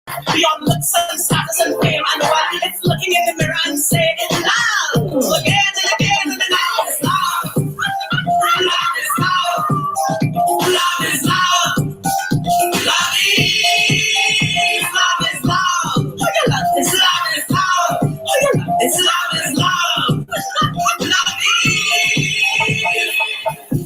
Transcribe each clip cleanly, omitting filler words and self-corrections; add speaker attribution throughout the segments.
Speaker 1: Beyond looks and status and fame, I know it's looking in the mirror and say, love, again and again and love is love. Love is love. Love is love. Love is love. Oh, your love is love is love. Oh, your love is love is love. Love is.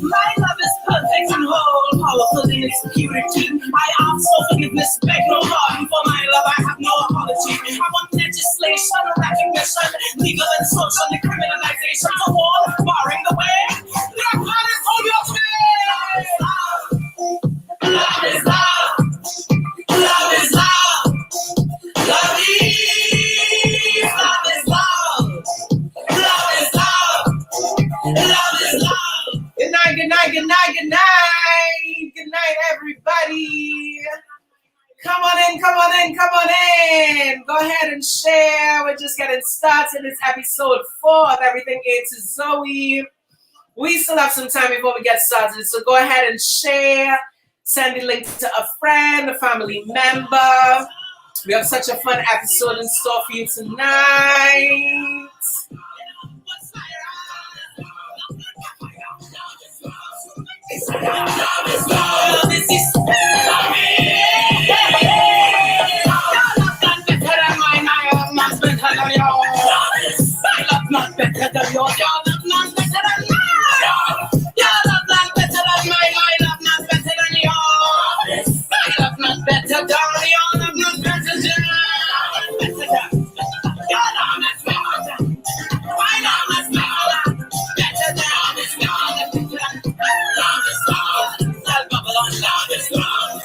Speaker 1: My love is perfect and whole, powerful in its purity. I ask for forgiveness, beg no pardon for my love. I have no apology. I want legislation, recognition, legal and social decriminalization to all, barring the way. Black man is on your face. Love is love. Love is love. Love is love is love. Love is love. Love is love. Good night, good night, good night, good night. Good night, everybody. Come on in, come on in, come on in. Go ahead and share. We're just getting started. It's episode 4 of Everything A to Zoe. We still have some time before we get started, so go ahead and share. Send the link to a friend, a family member. We have such a fun episode in store for you tonight. Not better than yours. Your love not better than mine. Your love not better than mine. My love not better than yours. My love not better than your love not better than your love is better. My love is better. Better than love is love. Love is love. Love is love.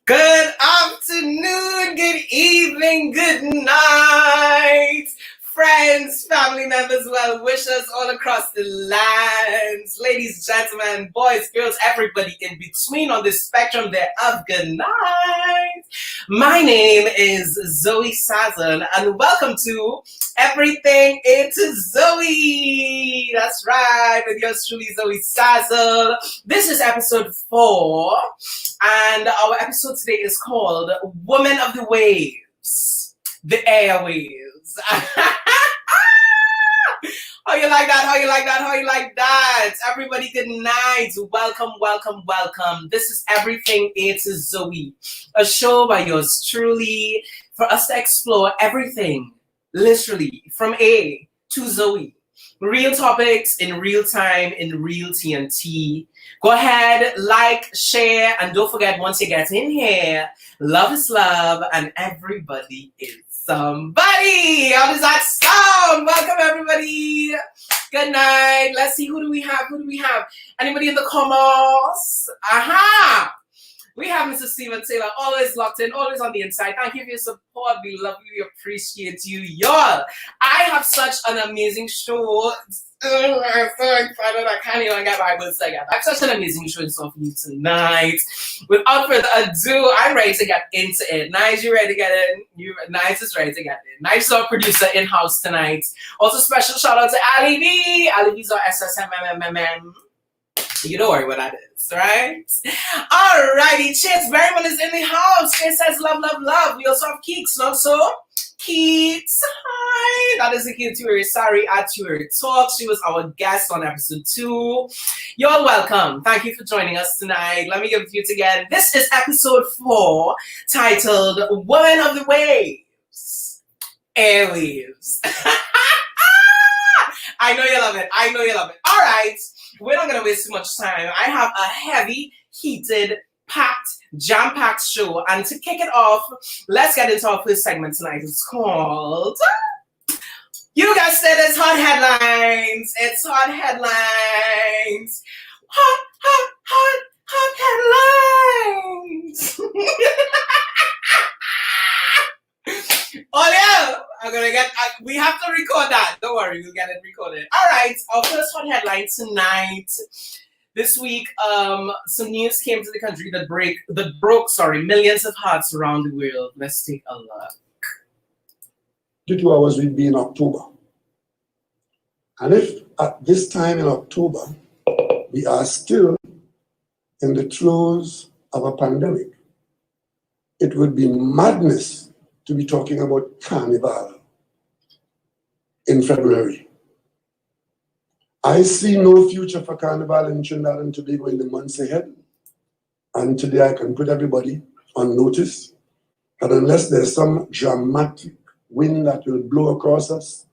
Speaker 1: Good afternoon, good evening, good night, friends, family members, well wishers all across the lands, ladies, gentlemen, boys, girls, everybody in between on the spectrum thereof, good night. My name is xoesazzle and welcome to Everything A to Zoe. That's right, with yours truly, xoesazzle. This is episode 4. And our episode today is called Woman of the Waves, the AIRwaves. How you like that? How you like that? How you like that? Everybody, good night. Welcome, welcome, welcome. This is Everything A to Zoe, a show by yours truly for us to explore everything, literally, from A to Zoe. Real topics in real time, in real TNT. Go ahead, like, share, and don't forget, once you get in here, love is love, and everybody is somebody. How does that sound? Welcome, everybody. Good night. Let's see, who do we have? Who do we have? Anybody in the comments? Aha! We have Mr. Steven Taylor, always locked in, always on the inside. Thank you for your support. We love you. We appreciate you. Y'all, I have such an amazing show. I'm so excited. I can't even get my words together. I have such an amazing show in store for you tonight. Without further ado, I'm ready to get into it. Nice, you ready to get in? Nice is ready to get in. Nice, our producer in-house tonight. Also, special shout out to Ali B. Ali B's our SSMMMM. You don't worry what that is, right? Alrighty, Chase Berryman is in the house. Chase says love, love, love. We also have Keeks, not so? Keeks, hi. That is the kid Tueri. Sorry, at Tueri Talk. She was our guest on episode 2. You're all welcome. Thank you for joining us tonight. Let me give it to you again. This is episode 4, titled Woman of the Waves. AIRwaves. I know you love it. I know you love it. All right. We're not going to waste too much time. I have a heavy, heated, packed, jam-packed show. And to kick it off, let's get into our first segment tonight. It's called... You guys said it's Hott Headlines. It's Hott Headlines. Hot, hot, hot, hot headlines. we have to record that. Don't worry, we'll get it recorded. All right, our first hot headline tonight. This week, some news came to the country that broke millions of hearts around the world. Let's take a look.
Speaker 2: 2 hours will be in October. And if at this time in October, we are still in the throes of a pandemic, it would be madness to be talking about Carnival in February. I see no future for Carnival in Trinidad and Tobago in the months ahead. And today I can put everybody on notice that unless there's some dramatic wind that will blow across us,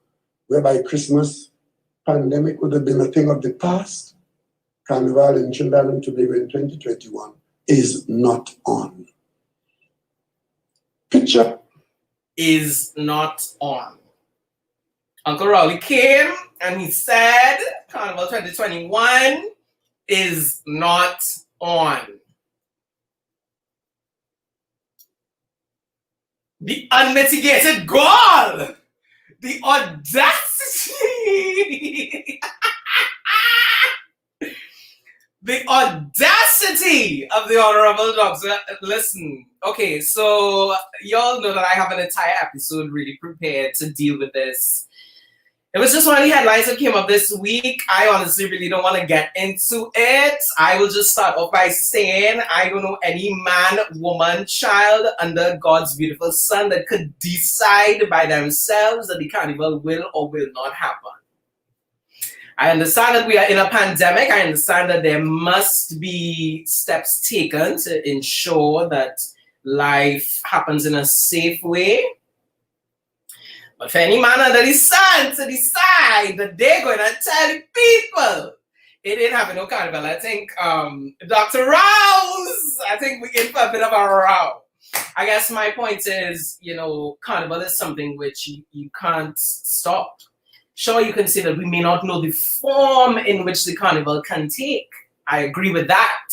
Speaker 2: whereby Christmas pandemic would have been a thing of the past, Carnival in Trinidad and Tobago in 2021 is not on. Picture
Speaker 1: is not on. Uncle Rowley came and he said Carnival 2021 is not on. The unmitigated gall, the audacity, the audacity of the Honorable Doctor. Listen, okay, so y'all know that I have an entire episode really prepared to deal with this. It was just one of the headlines that came up this week. I honestly really don't want to get into it. I will just start off by saying I don't know any man, woman, child under God's beautiful sun that could decide by themselves that the carnival will or will not happen. I understand that we are in a pandemic. I understand that there must be steps taken to ensure that life happens in a safe way. But for any man under the sun to decide that they're going to tell the people it ain't having no carnival, I think Dr. Rouse, I think we're in for a bit of a row. I guess my point is, you know, carnival is something which you can't stop. Sure, you can say that we may not know the form in which the carnival can take. I agree with that.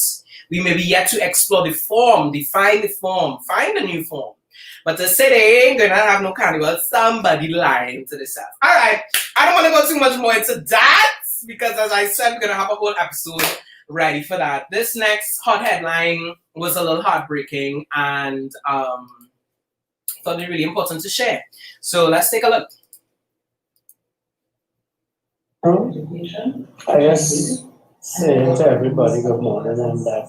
Speaker 1: We may be yet to explore the form, define the form, find a new form. But to say they ain't gonna have no carnival, somebody lying to themselves. All right, I don't want to go too much more into that because, as I said, we're gonna have a whole episode ready for that. This next hot headline was a little heartbreaking and thought it really important to share. So let's take a look.
Speaker 3: I just say to everybody good morning and that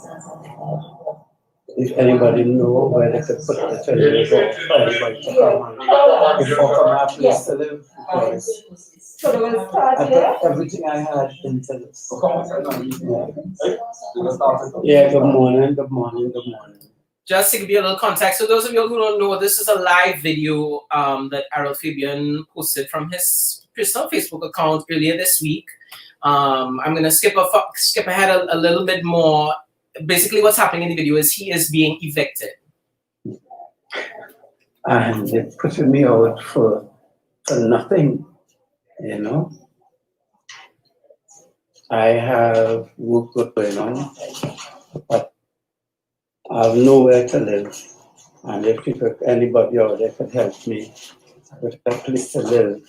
Speaker 3: if anybody know where they could put the children for anybody to come and before from our place to live because everything I had into this. Yeah, good morning.
Speaker 1: Just to give you a little context, so those of you who don't know, this is a live video that Errol Fabian posted from his personal Facebook account earlier this week. I'm going to skip ahead a little bit more. Basically, what's happening in the video is he is being evicted.
Speaker 3: And they're putting me out for nothing, you know. I have work going on, but I have nowhere to live. And if anybody out there could help me with a place to live,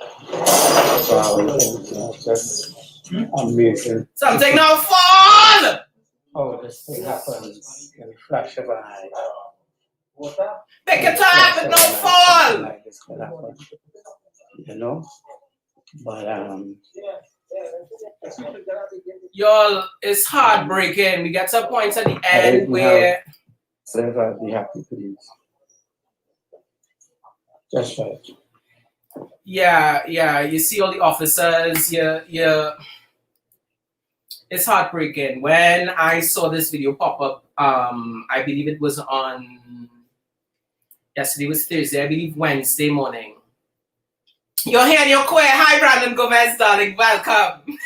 Speaker 3: wow, it's just amazing.
Speaker 1: Something now fall!
Speaker 3: Oh, this thing happens in a flash of an eye.
Speaker 1: They can talk, but no fall!
Speaker 3: Like this could happen, you know? But
Speaker 1: y'all, it's heartbreaking. We get to a point at the end where
Speaker 3: I'll be happy, please. Just right.
Speaker 1: Yeah. You see all the officers. Yeah. It's heartbreaking. When I saw this video pop up, I believe it was on. Yesterday was Thursday. I believe Wednesday morning. You're here and you're queer. Hi, Brandon Gomez, darling. Welcome.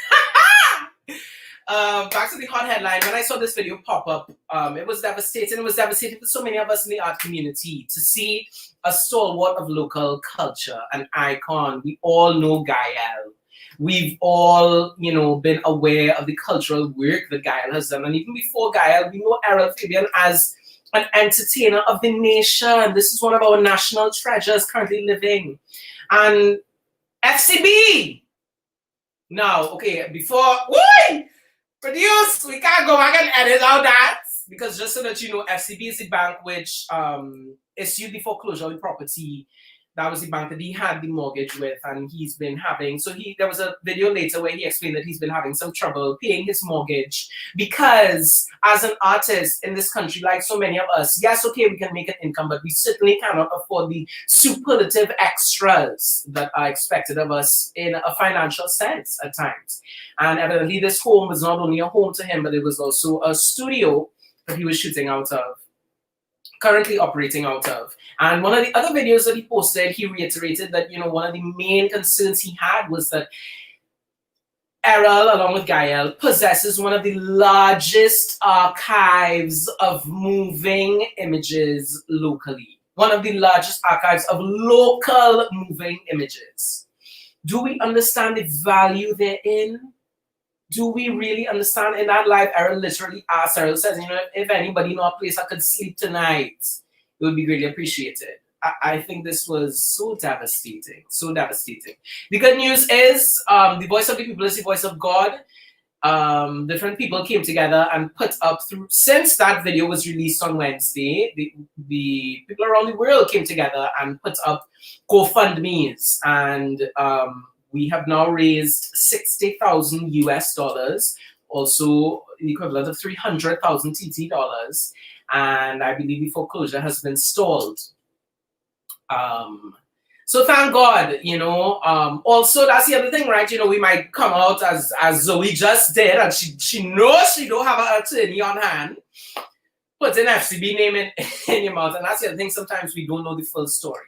Speaker 1: Back to the hot headline. When I saw this video pop up, it was devastating. It was devastating for so many of us in the art community to see a stalwart of local culture, an icon. We all know Gael. We've all, been aware of the cultural work that Gael has done. And even before Gael, we know Errol Fabian as an entertainer of the nation. This is one of our national treasures currently living. And FCB. Now, okay, before, woo! Produce, we can't go back and edit all that. Because just so that you know, FCB is the bank which issued the foreclosure on the property. That was the bank that he had the mortgage with, and he's been having. So there was a video later where he explained that he's been having some trouble paying his mortgage because, as an artist in this country, like so many of us, yes, okay, we can make an income, but we certainly cannot afford the superlative extras that are expected of us in a financial sense at times. And evidently, this home was not only a home to him, but it was also a studio that he was shooting out of, currently operating out of. And one of the other videos that he posted, he reiterated that, you know, one of the main concerns he had was that Errol, along with Gael, possesses one of the largest archives of moving images locally. One of the largest archives of local moving images. Do we understand the value therein? Do we really understand? In that live, Errol literally asked, Errol says, you know, if anybody know a place I could sleep tonight, it would be greatly appreciated. I think this was so devastating, so devastating. The good news is the voice of the people is the voice of God. Different people came together and put up through, since that video was released on Wednesday, the people around the world came together and put up GoFundMes, and we have now raised $60,000 US, also the equivalent of 300,000 TT dollars, and I believe the foreclosure has been stalled. So thank God, you know. Also, that's the other thing, right? You know, we might come out as Zoe just did, and she knows she don't have an attorney on hand. Put an FCB name in your mouth, and that's the other thing. Sometimes we don't know the full story,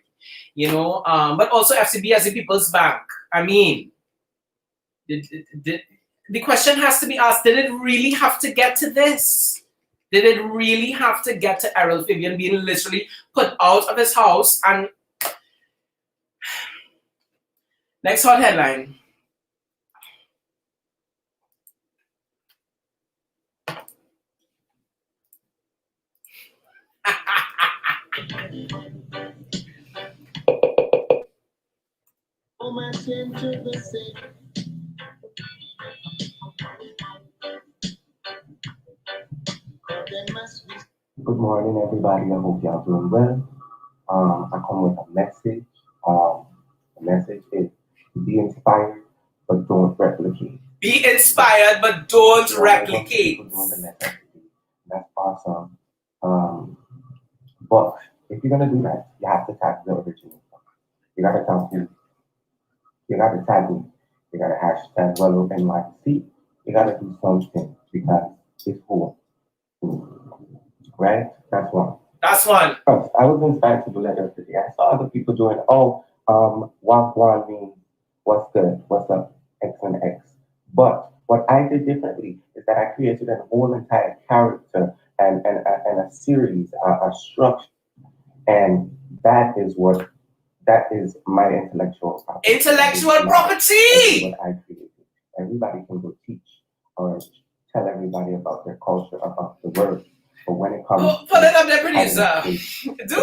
Speaker 1: you know. But also FCB as the People's Bank. I mean, the question has to be asked: did it really have to get to this? Did it really have to get to Errol Fabian being literally put out of his house? And next hot headline.
Speaker 4: Good morning, everybody. I hope y'all doing well. I come with a message. The message is be inspired, but don't replicate.
Speaker 1: Be inspired, but don't replicate.
Speaker 4: That's awesome. But if you're gonna do that, you have to tag the original. You gotta tag me. You gotta tag me. You gotta hashtag NYC. You gotta do something because it's cool. Right? That's one.
Speaker 1: That's one.
Speaker 4: I was inspired to do letters today. I saw other people doing, Wagwan means what's good, what's up, X and X. But what I did differently is that I created a whole entire character and a series, a structure. And that is my intellectual property.
Speaker 1: Intellectual property!
Speaker 4: What I created. Everybody can go teach or tell everybody about their culture, about the word. But when it comes
Speaker 1: put it up there, producer. Do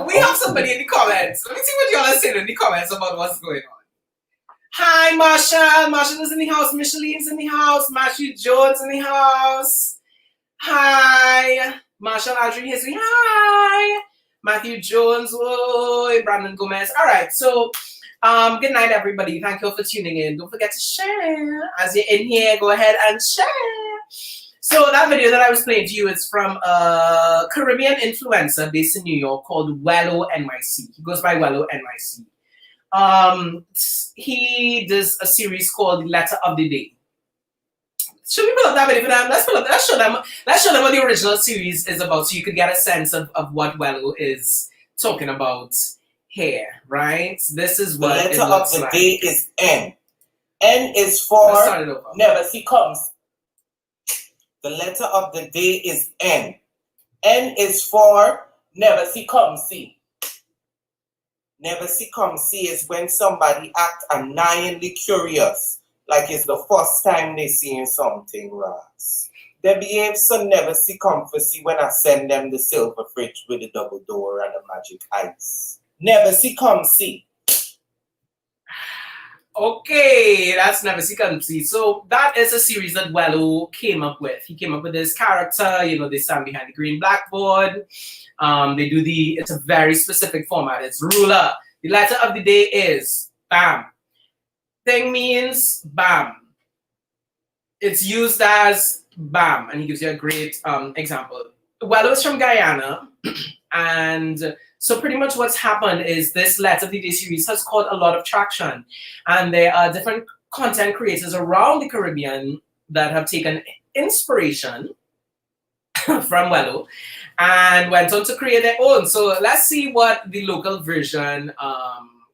Speaker 1: we have somebody in the comments? Let me see what y'all are saying in the comments about what's going on. Hi, Marshall. Marshall is in the house. Micheline's in the house. Matthew Jones in the house. Hi. Marshall Aldrin here's me. Hi. Matthew Jones. Whoa. Brandon Gomez. All right. So, good night, everybody. Thank you all for tuning in. Don't forget to share. As you're in here, go ahead and share. So that video that I was playing to you is from a Caribbean influencer based in New York called Wello NYC. He goes by Wello NYC. He does a series called Letter of the Day. Should we pull up that video for them? Let's show them what the original series is about so you could get a sense of what Wello is talking about here, right? This is what
Speaker 5: the letter of the day is N. N is for never see comes. The letter of the day is N. N is for never see come see. Never see come see is when somebody act annoyingly curious, like it's the first time they seeing something, Ross. They behave so never see come for see when I send them the silver fridge with the double door and the magic ice. Never see come see.
Speaker 1: Okay, that's Never See Come See. So that is a series that Wello came up with. He came up with this character, they stand behind the green blackboard. It's a very specific format. It's ruler. The letter of the day is bam. Thing means bam. It's used as bam, and he gives you a great example. Wello is from Guyana, and so pretty much what's happened is this letter of the day series has caught a lot of traction, and there are different content creators around the Caribbean that have taken inspiration from Wello and went on to create their own. So let's see what the local version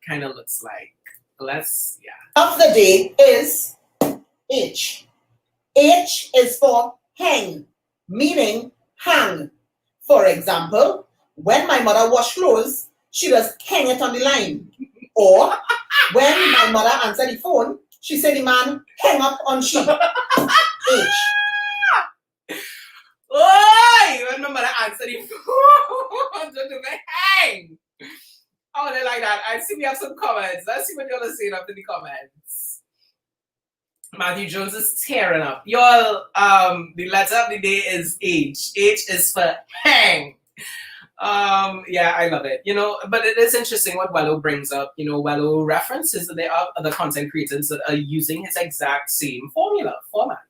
Speaker 1: kind of looks like.
Speaker 6: Of the day is H. H is for hang, meaning hang. For example, when my mother wash clothes, she just hang it on the line. Or when my mother answer the phone, she say the man hang up on she. H.
Speaker 1: Oi! When my mother answer the phone, don't do my hang. Oh, they like that. I see we have some comments. Let's see what y'all are saying up in the comments. Matthew Jones is tearing up. Y'all, the letter of the day is H. H is for hang. Yeah, I love it. But it is interesting what Wello brings up. Wello references that there are other content creators that are using his exact same format.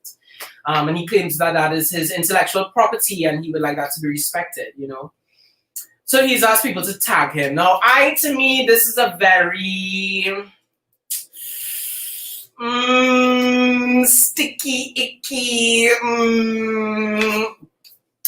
Speaker 1: And he claims that that is his intellectual property and he would like that to be respected, So he's asked people to tag him. Now, to me, this is a very sticky, icky,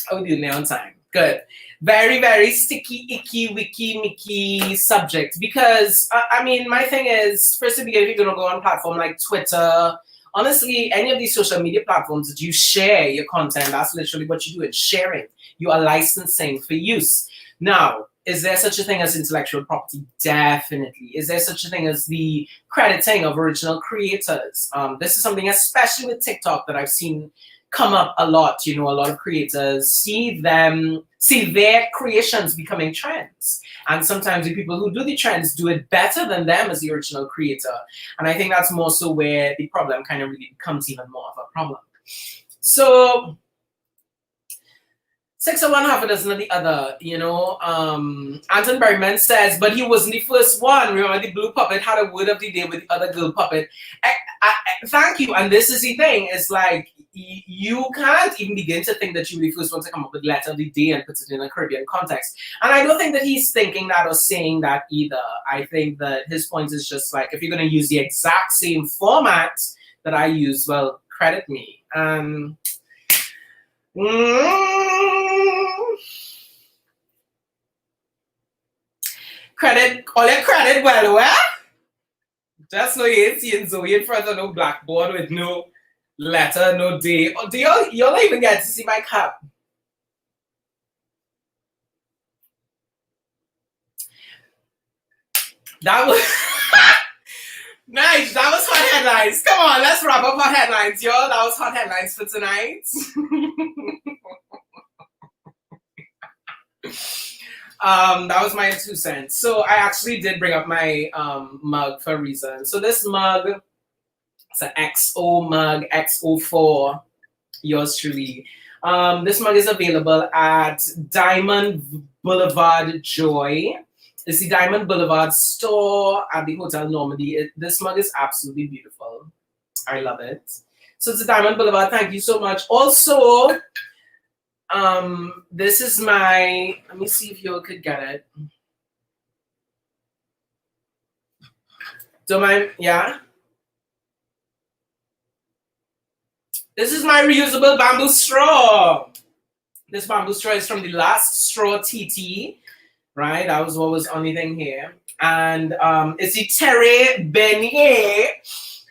Speaker 1: how we doing on time? Good. Very, very sticky, icky, wicky, mickey subject. Because, my thing is, first of all, if you're going to go on a platform like Twitter, honestly, any of these social media platforms that you share your content, that's literally what you do. It's sharing. You are licensing for use. Now, is there such a thing as intellectual property? Definitely. Is there such a thing as the crediting of original creators? This is something, especially with TikTok, that I've seen come up a lot. A lot of creators see their creations becoming trends. And sometimes the people who do the trends do it better than them as the original creator. And I think that's more so where the problem kind of really becomes even more of a problem. So 6 of one, half a dozen of the other, Anton Berryman says, but he wasn't the first one. Remember, the blue puppet had a word of the day with the other girl puppet. Thank you. And this is the thing. It's like, you can't even begin to think that you were the first one to come up with letter of the day and put it in a Caribbean context. And I don't think that he's thinking that or saying that either. I think that his point is just like, if you're going to use the exact same format that I use, well, credit me. Credit, all your credit, well, just know you ain't seeing Zoe in front of no blackboard with no letter, no day. Or do y'all don't even get to see my cup? That was nice. That was Hott Headlines. Come on, let's wrap up Hott Headlines, y'all. That was Hott Headlines for tonight. That was my 2 cents. So I actually did bring up my mug for a reason. So this mug, it's an XO mug, XO4, yours truly. This mug is available at Diamond Boulevard Joy. It's the Diamond Boulevard store at the Hotel Normandy. This mug is absolutely beautiful. I love it. So it's a Diamond Boulevard. Thank you so much. Also, this is my, let me see if you could get it. Don't mind, yeah? This is my reusable bamboo straw. This bamboo straw is from the last straw TT, right? That was what was the only thing here. And it's the Terre Beignet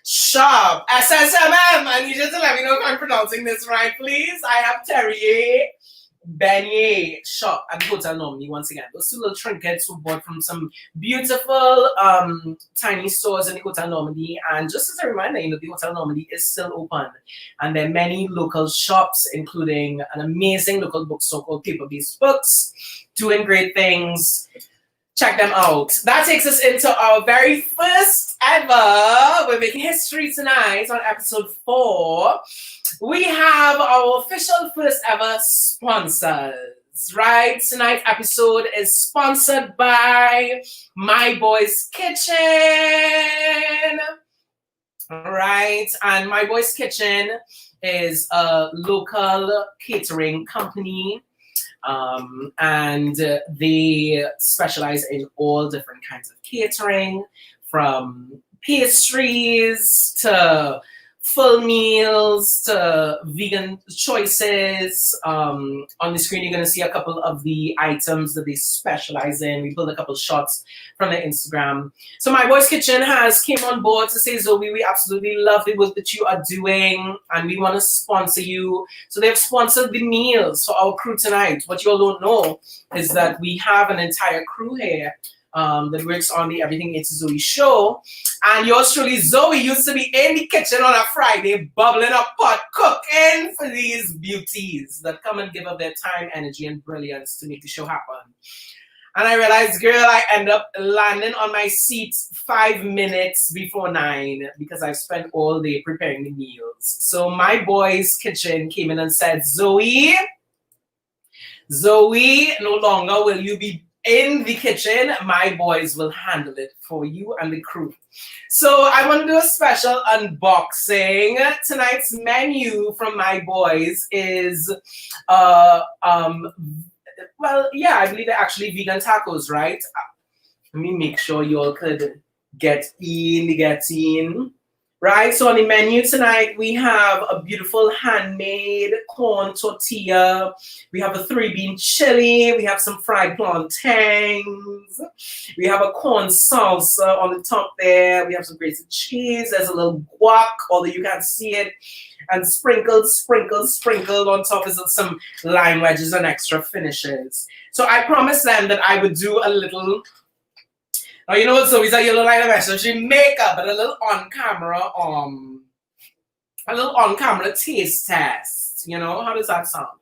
Speaker 1: Shop, SSMM. I need you to let me know if I'm pronouncing this right, please. I have Terre Beignet Shop at the Hotel Normandy once again. Those 2 little trinkets were bought from some beautiful tiny stores in the Hotel Normandy. And just as a reminder, the Hotel Normandy is still open. And there are many local shops, including an amazing local bookstore called Paper Based Books, doing great things. check them out. That takes us into our very first ever. We're making history tonight on episode 4. We have our official first ever sponsors, right? Tonight's episode is sponsored by My Boy's Kitchen. Right, and My Boy's Kitchen is a local catering company, and they specialize in all different kinds of catering, from pastries to full meals to vegan choices. On the screen, you're going to see a couple of the items that they specialize in. We pulled a couple shots from their Instagram. So My Boy's Kitchen came on board to say, Zoe, we absolutely love the work that you are doing and we want to sponsor you. So they've sponsored the meals for our crew tonight. What you all don't know is that we have an entire crew here that works on the Everything It's Zoe show. And yours truly, Zoe, used to be in the kitchen on a Friday, bubbling up pot, cooking for these beauties that come and give up their time, energy, and brilliance to make the show happen. And I realized, girl, I end up landing on my seat 5 minutes before 9 because I've spent all day preparing the meals. So My Boy's Kitchen came in and said, Zoe, no longer will you be in the kitchen. My boys will handle it for you and the crew. So I want to do a special unboxing. Tonight's menu from My Boys is, I believe they're actually vegan tacos, right? Let me make sure you all could get in. Right, so on the menu tonight, we have a beautiful handmade corn tortilla. We have a 3-bean chili. We have some fried plantains. We have a corn salsa on the top there. We have some grated cheese. There's a little guac, although you can't see it. And sprinkled on top is some lime wedges and extra finishes. So I promised them that I would do a little... Now, you know what, so we said you look like a mess. So she makeup, but a little on-camera taste test. You know, how does that sound?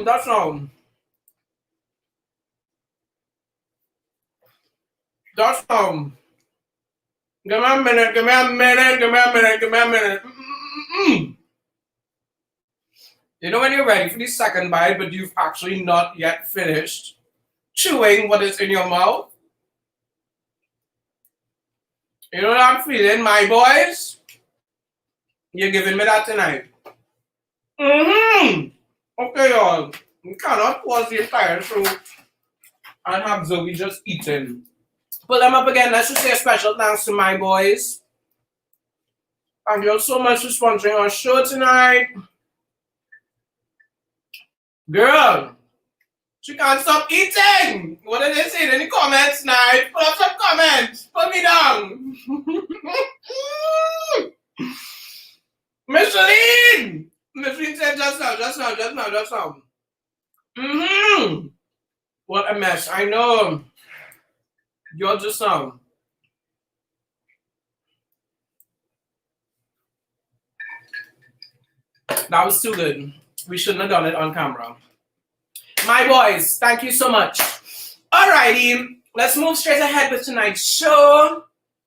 Speaker 1: That sound. Give me a minute. You know when you're ready for the second bite, but you've actually not yet finished chewing what is in your mouth? You know what I'm feeling, my boys? You're giving me that tonight. Okay, y'all. We cannot pause the entire show and have Zoe just eating. Pull them up again. Let's just say a special thanks to My Boys. Thank you all so much for sponsoring our show tonight. Girl, she can't stop eating. What did they say in the comments tonight? Put up some comments. Put me down. Micheline said just now. What a mess. I know. You're just now. That was too good. We shouldn't have done it on camera. My boys, thank you so much. Alrighty, let's move straight ahead with tonight's show.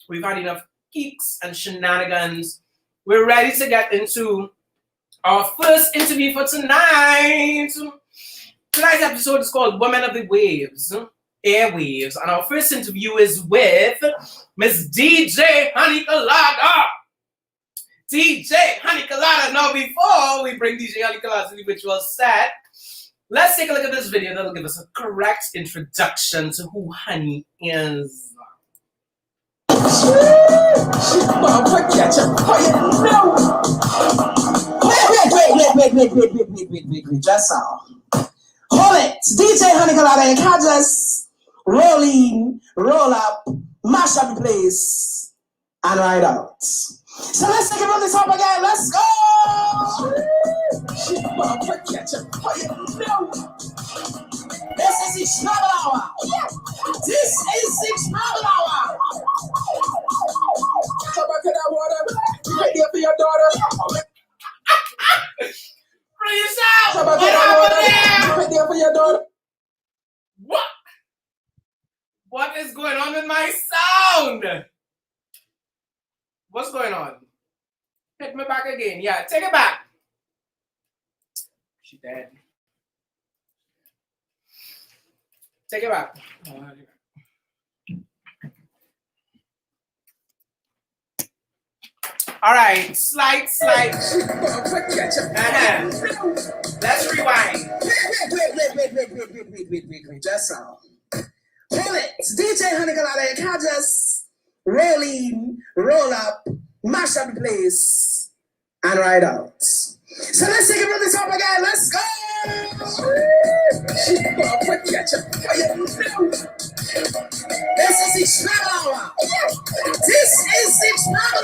Speaker 1: We've had enough geeks and shenanigans. We're ready to get into our first interview for tonight. Tonight's episode is called Women of the Waves, AIRwaves, and our first interview is with Miss DJ Honey Colada. DJ Honey Colada. Now, before we bring DJ Honey Colada to the virtual set, let's take a look at this video that'll give us a correct introduction to who Honey is.
Speaker 7: Wait, just now. Hold it. DJ Honey Colada, you can't just roll in, roll up, mash up the place, and ride out. So let's take it from the top again. Let's go! This is the travel hour. This is the travel hour.
Speaker 1: is going on with my sound? What's going on? Hit me back again. Yeah, take it back. She dead. Take it back. All right, slide. Let's rewind.
Speaker 7: Wait. Just so. Hold it. DJ Honey Colada, you can't just roll in, roll up, mash up the place, and ride out. So let's take it from the top again. Let's go. This is six hour. This is 6 hour.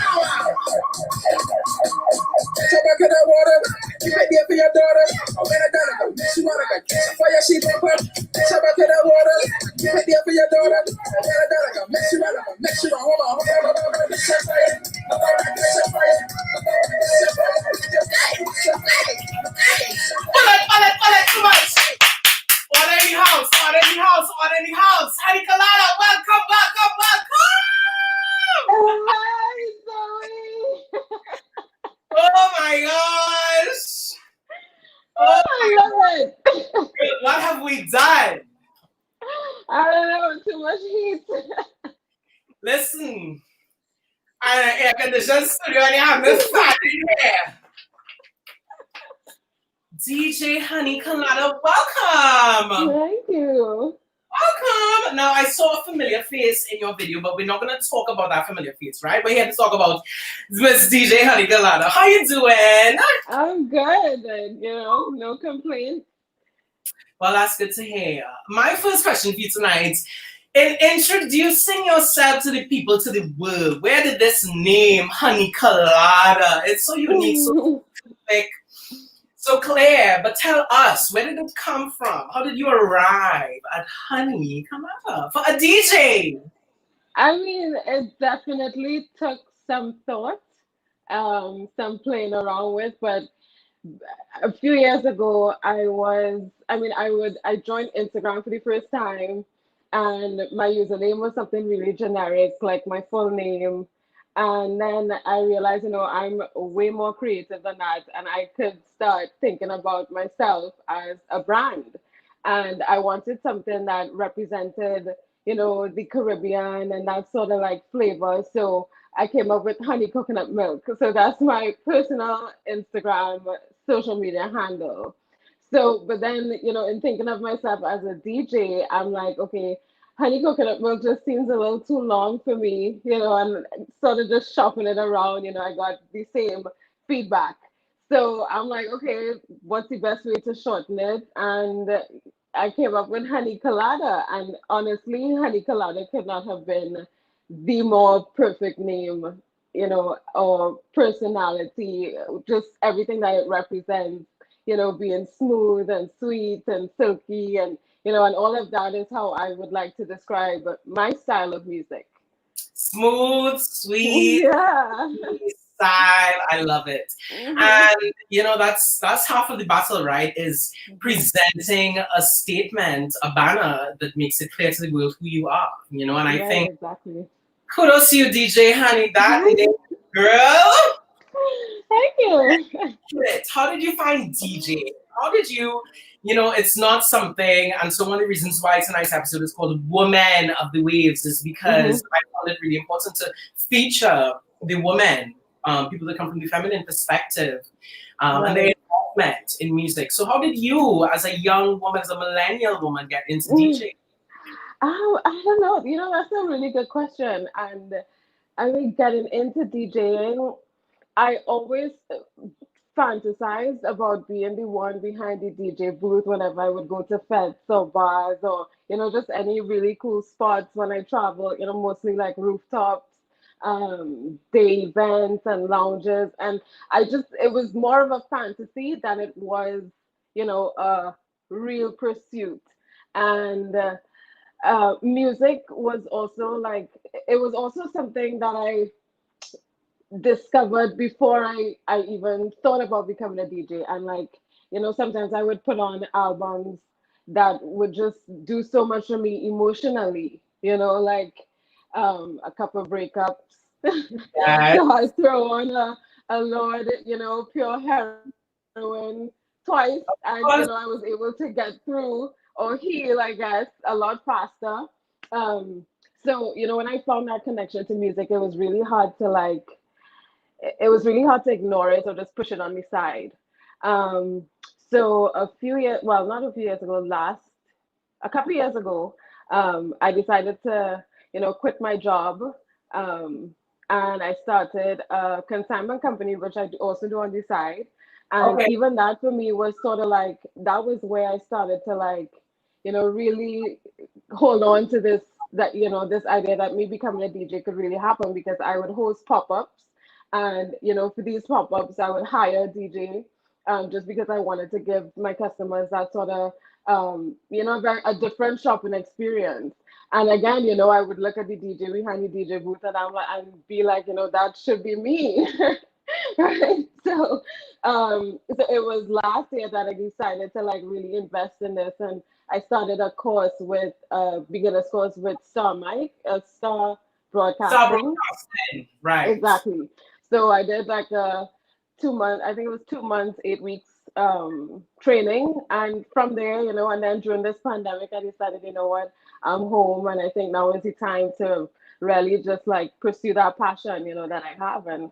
Speaker 7: Come back in the water. You might be for your daughter. I'm in a dynamo. She wanna go catch a fire. She gon' pop. Come back in the water. You might be for your daughter. I'm in a dynamo. Make sure hold on.
Speaker 1: Pull it, too much. Order in the house. Honey Colada, welcome.
Speaker 8: Hi, Zoe.
Speaker 1: Oh my gosh.
Speaker 8: I love it.
Speaker 1: What have we done?
Speaker 8: I don't know, too much heat.
Speaker 1: Listen, I'm in an air-conditioned studio and you have this fan in here. DJ Honey Colada, welcome.
Speaker 8: Thank you.
Speaker 1: Welcome. Now, I saw a familiar face in your video, but we're not going to talk about that familiar face, right? We're here to talk about Miss DJ Honey Colada. How you doing?
Speaker 8: I'm good. And, no complaints.
Speaker 1: Well, that's good to hear. My first question for you tonight, in introducing yourself to the people, to the world, where did this name, Honey Colada? It's so unique, so like, so clear, but tell us, where did it come from? How did you arrive at Honey Colada for a DJ?
Speaker 8: I mean, it definitely took some thought, some playing around with, but a few years ago, I joined Instagram for the first time, and my username was something really generic, like my full name. And then I realized, I'm way more creative than that, and I could start thinking about myself as a brand. And I wanted something that represented, the Caribbean and that sort of like flavor. So I came up with honey coconut milk. So that's my personal Instagram social media handle. So, but then, in thinking of myself as a DJ, I'm like, okay, honey coconut milk just seems a little too long for me, and sort of just shopping it around, I got the same feedback. So I'm like, okay, what's the best way to shorten it? And I came up with Honey Colada. And honestly, Honey Colada could not have been the more perfect name, or personality, just everything that it represents, being smooth and sweet and silky and all of that is how I would like to describe my style of music.
Speaker 1: Smooth, sweet,
Speaker 8: Yeah.
Speaker 1: style. I love it.
Speaker 8: Mhm.
Speaker 1: And that's half of the battle, right? Is presenting a statement, a banner that makes it clear to the world who you are. And I
Speaker 8: Right,
Speaker 1: think
Speaker 8: exactly.
Speaker 1: kudos to you, DJ Honey. That name, girl.
Speaker 8: Thank you.
Speaker 1: How did you find DJ? How did you, it's not something, and so one of the reasons why tonight's episode is called Woman of the Waves is because I found it really important to feature the women, people that come from the feminine perspective, and their involvement in music. So how did you, as a young woman, as a millennial woman, get into DJing?
Speaker 8: Oh, I don't know. That's a really good question. And I mean, getting into DJing, I always fantasized about being the one behind the DJ booth whenever I would go to fests or bars or, just any really cool spots when I travel, mostly like rooftops, day events and lounges. And it was more of a fantasy than it was, a real pursuit. And music was also it was also something that I discovered before I even thought about becoming a DJ. And sometimes I would put on albums that would just do so much for me emotionally, you know, like a couple breakups.
Speaker 1: Yes.
Speaker 8: So I throw on a Lord, you know, pure heroin twice, and you know, I was able to get through or heal, I guess, a lot faster. Um, so you know, when I found that connection to music, it was really hard to like it was really hard to ignore it or just push it on the side. Um, so a few years, well, not a few years ago, a couple of years ago, I decided to, you know, quit my job. Um, and I started a consignment company, which I also do on the side. And
Speaker 1: Okay.
Speaker 8: even that for me was sort of like, that was where I started to like, you know, really hold on to this, that, you know, this idea that me becoming a DJ could really happen because I would host pop-ups. And, you know, for these pop-ups, I would hire a DJ just because I wanted to give my customers that sort of you know, a different shopping experience. And again, you know, I would look at the DJ behind the DJ booth and I'm like, and be like, you know, that should be me. Right. So it was last year that I decided to like really invest in this. And I started a course with beginner's course with Star Mike, Star
Speaker 1: Stop
Speaker 8: Broadcasting.
Speaker 1: broadcasting. Right.
Speaker 8: Exactly. So I did like a 2 month, I think it was 2 months, 8 weeks training. And from there, you know, and then during this pandemic, I decided, you know what, I'm home. And I think now is the time to really just like pursue that passion, you know, that I have. And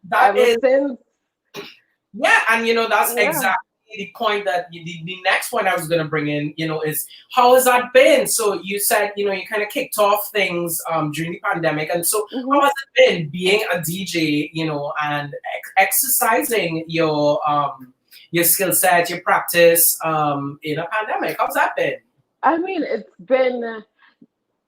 Speaker 1: That
Speaker 8: ever
Speaker 1: is,
Speaker 8: since,
Speaker 1: yeah, and you know, that's
Speaker 8: yeah.
Speaker 1: exactly the point that the next point I was going to bring in, you know, is how has that been? So you said, you know, you kind of kicked off things during the pandemic. And so how
Speaker 8: Mhm.
Speaker 1: has it been being a DJ, you know, and exercising your skill set, your practice in a pandemic? How's that been?
Speaker 8: I mean, it's been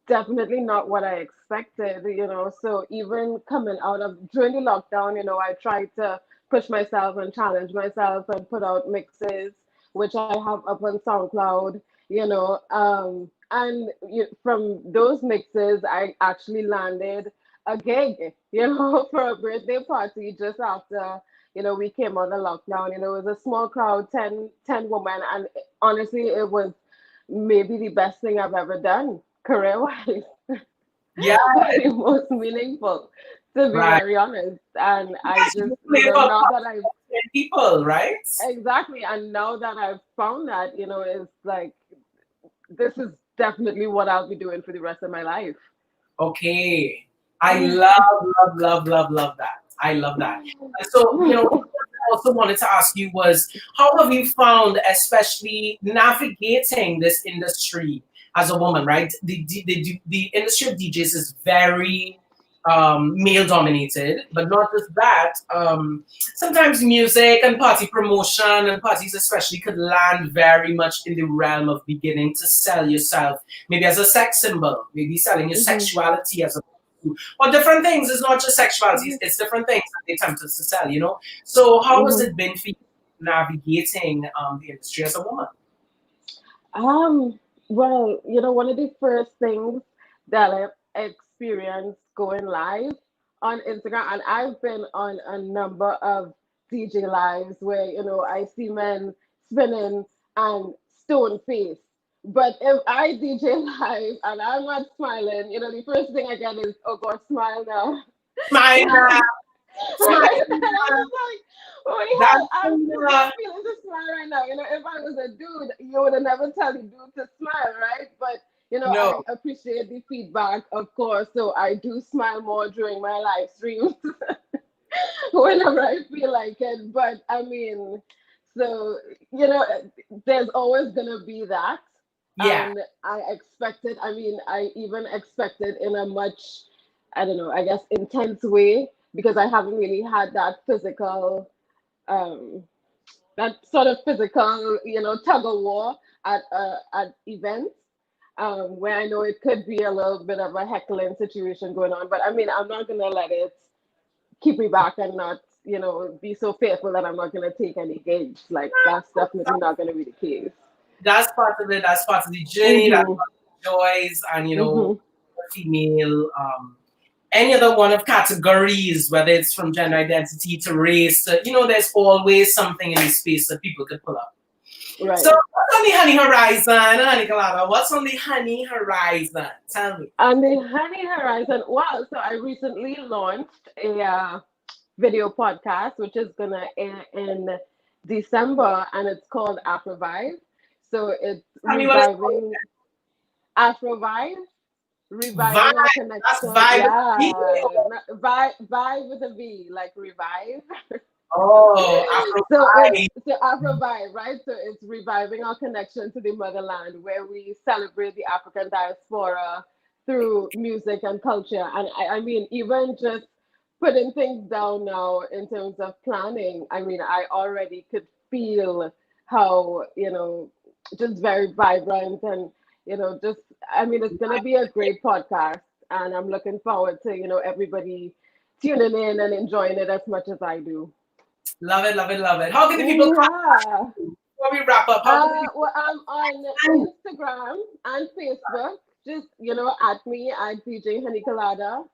Speaker 8: definitely not what I expected, you know. So even coming out of during the lockdown, you know, I tried to push myself and challenge myself and put out mixes, which I have up on SoundCloud, you know. And from those mixes, I actually landed a gig, you know, for a birthday party just after, you know, we came out of lockdown. You know, it was a small crowd, 10 women, and honestly, it was maybe the best thing I've ever done career wise.
Speaker 1: Yeah,
Speaker 8: The most meaningful, to be
Speaker 1: right.
Speaker 8: very honest. And I
Speaker 1: Yes,
Speaker 8: just,
Speaker 1: you
Speaker 8: you
Speaker 1: play
Speaker 8: know,
Speaker 1: for
Speaker 8: now that I've
Speaker 1: people, right?
Speaker 8: exactly, and now that I've found that, you know, it's like this is definitely what I'll be doing for the rest of my life.
Speaker 1: Okay. I love that. I love that. And so, you know, what I also wanted to ask you was how have you found, especially navigating this industry as a woman, right? The industry of DJs is very male dominated, but not just that. Sometimes music and party promotion and parties especially could land very much in the realm of beginning to sell yourself, maybe as a sex symbol, maybe selling your
Speaker 8: Mhm.
Speaker 1: sexuality as a or different things. It's not just sexuality, it's different things that they attempt us to sell, you know? So how has
Speaker 8: Mhm.
Speaker 1: it been for you navigating the industry as a woman?
Speaker 8: Um, well, you know, one of the first things that I experienced going live on Instagram, and I've been on a number of DJ lives where, you know, I see men spinning and stone face. But if I DJ live and I'm not smiling, you know, the first thing I get is, oh God, smile now.
Speaker 1: Smile, smile,
Speaker 8: Right? And I was like, oh
Speaker 1: dance,
Speaker 8: yeah, I'm just not feeling to smile right now. You know, if I was a dude, you would have never tell the dude to smile, right? But you know,
Speaker 1: no.
Speaker 8: I appreciate the feedback, of course. So I do smile more during my live streams whenever I feel like it. But I mean, so you know, there's always gonna be that.
Speaker 1: Yeah.
Speaker 8: And I expected, I mean, I even expected in a much, I don't know, I guess intense way because I haven't really had that physical, um, that sort of physical, you know, tug of war at events where I know it could be a little bit of a heckling situation going on. But I mean, I'm not gonna let it keep me back and not, you know, be so fearful that I'm not gonna take any gigs. Like that's definitely not gonna be the case.
Speaker 1: That's part of it. That's part of the journey. That's
Speaker 8: Mhm.
Speaker 1: part of the joys. And, you know,
Speaker 8: Mhm.
Speaker 1: female, any other one of categories, whether it's from gender identity to race, to, you know, there's always something in the space that people could pull up.
Speaker 8: Right.
Speaker 1: So what's on the honey horizon, honey Colada? What's on the honey horizon? Tell me.
Speaker 8: On the honey horizon, well, so I recently launched a video podcast, which is gonna air in December, and it's called AfroVibe. So it's
Speaker 1: Tell me what it's
Speaker 8: reviving AfroVibe,
Speaker 1: Vibe.
Speaker 8: reviving our
Speaker 1: That's
Speaker 8: connection.
Speaker 1: vibe.
Speaker 8: Yeah, vibe with a V, like revive.
Speaker 1: Oh, Afro
Speaker 8: So
Speaker 1: vibe.
Speaker 8: it's so AfroVibe, right? So it's reviving our connection to the motherland, where we celebrate the African diaspora through music and culture. And I mean, even just putting things down now in terms of planning, I mean, I already could feel how, just very vibrant and, just, I mean, it's going to be a great podcast. And I'm looking forward to, everybody tuning in and enjoying it as much as I do.
Speaker 1: Love it, love it, love it. How can the people
Speaker 8: Yeah.
Speaker 1: before we wrap up?
Speaker 8: Well, I'm on Instagram and Facebook. Just, at me at DJ Honey Colada.